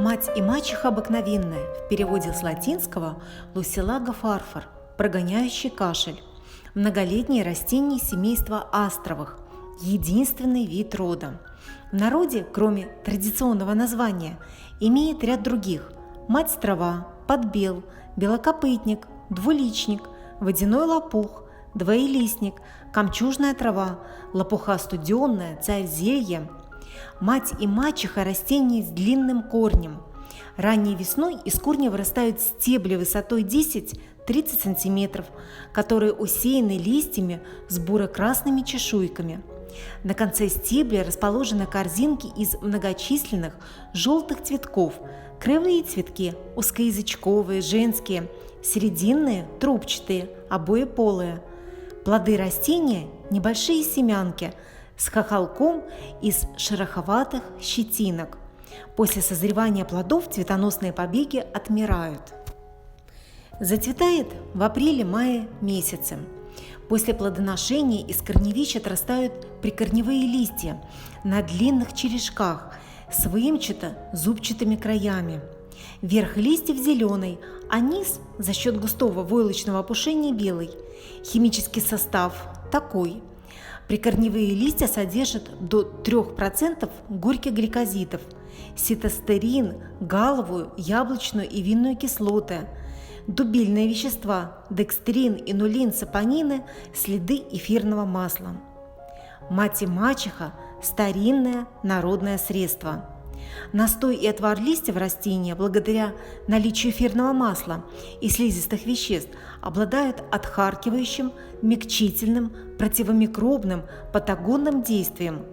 Мать и мачеха обыкновенная, в переводе с латинского Лусилага фарфор, прогоняющий кашель. Многолетнее растение семейства астровых, единственный вид рода. В народе, кроме традиционного названия, имеет ряд других: мать-трава, подбел, белокопытник, двуличник, водяной лопух, двоелистник, камчужная трава, лопуха студенная, царь зелья. Мать и мачеха – растения с длинным корнем. Ранней весной из корня вырастают стебли высотой 10-30 см, которые усеяны листьями с буро-красными чешуйками. На конце стебля расположены корзинки из многочисленных желтых цветков. Крылые цветки – узкоязычковые, женские, серединные – трубчатые, обоеполые. Плоды растения – небольшие семянки с хохолком из шероховатых щетинок. После созревания плодов цветоносные побеги отмирают. Зацветает в апреле-мае месяце. После плодоношения из корневищ отрастают прикорневые листья на длинных черешках с выемчато-зубчатыми краями. Верх листьев зеленый, а низ за счет густого войлочного опушения белый. Химический состав такой. Прикорневые листья содержат до 3% горьких гликозидов, ситостерин, галовую, яблочную и винную кислоты, дубильные вещества, декстрин, инулин, сапонины, следы эфирного масла. Мать и мачеха – старинное народное средство. Настой и отвар листьев растения, благодаря наличию эфирного масла и слизистых веществ, обладают отхаркивающим, мягчительным, противомикробным, патогонным действием.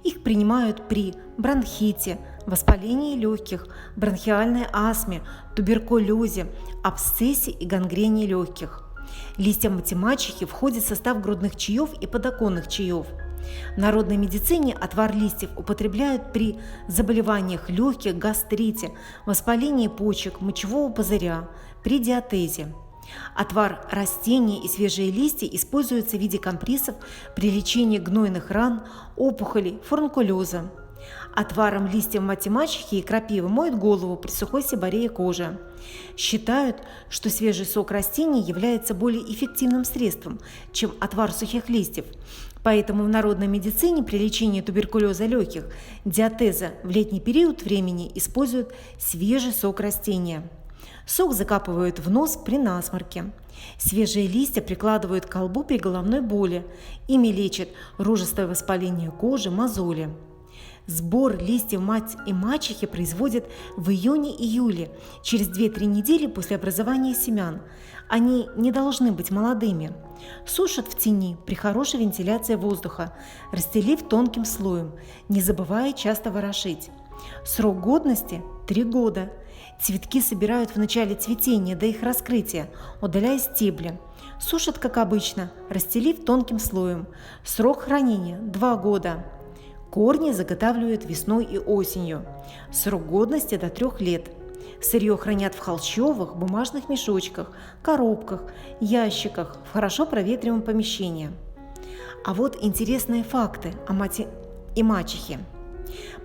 Их принимают при бронхите, воспалении легких, бронхиальной астме, туберкулезе, абсцессе и гангрене легких. Листья мать и мачехи входят в состав грудных чаев и подоконных чаев. В народной медицине отвар листьев употребляют при заболеваниях легких, гастрите, воспалении почек, мочевого пузыря, при диатезе. Отвар растений и свежие листья используются в виде компрессов при лечении гнойных ран, опухолей, фурункулеза. Отваром листьев мать и мачехи и крапивы моют голову при сухой сиборее кожи. Считают, что свежий сок растений является более эффективным средством, чем отвар сухих листьев. Поэтому в народной медицине при лечении туберкулеза легких, диатеза в летний период времени используют свежий сок растения. Сок закапывают в нос при насморке. Свежие листья прикладывают к колбу при головной боли. Ими лечат рожистое воспаление кожи, мозоли. Сбор листьев мать и мачехи производят в июне-июле, через 2-3 недели после образования семян. Они не должны быть молодыми. Сушат в тени при хорошей вентиляции воздуха, расстелив тонким слоем, не забывая часто ворошить. Срок годности – 3 года. Цветки собирают в начале цветения до их раскрытия, удаляя стебли. Сушат, как обычно, расстелив тонким слоем. Срок хранения – 2 года. Корни заготавливают весной и осенью. Срок годности до 3 лет. Сырье хранят в холщовых, бумажных мешочках, коробках, ящиках в хорошо проветриваемом помещении. А вот интересные факты о мати и мачехе.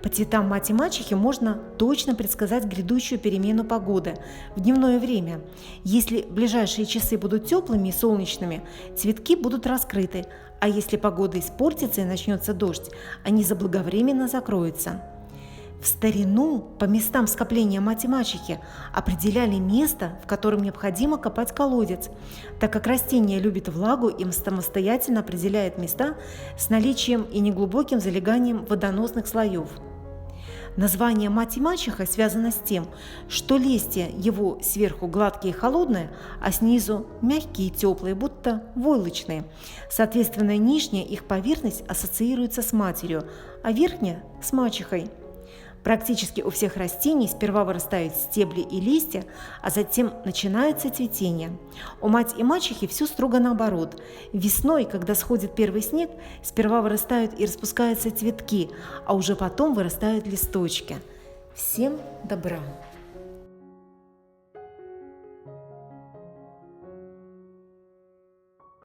По цветам мать и мачехи можно точно предсказать грядущую перемену погоды в дневное время. Если ближайшие часы будут теплыми и солнечными, цветки будут раскрыты, а если погода испортится и начнется дождь, они заблаговременно закроются. В старину по местам скопления мать и мачехи определяли место, в котором необходимо копать колодец. Так как растение любит влагу, им самостоятельно определяет места с наличием и неглубоким залеганием водоносных слоев. Название мать и мачеха связано с тем, что листья его сверху гладкие и холодные, а снизу мягкие и теплые, будто войлочные. Соответственно, нижняя их поверхность ассоциируется с матерью, а верхняя – с мачехой. Практически у всех растений сперва вырастают стебли и листья, а затем начинается цветение. У мать и мачехи все строго наоборот. Весной, когда сходит первый снег, сперва вырастают и распускаются цветки, а уже потом вырастают листочки. Всем добра!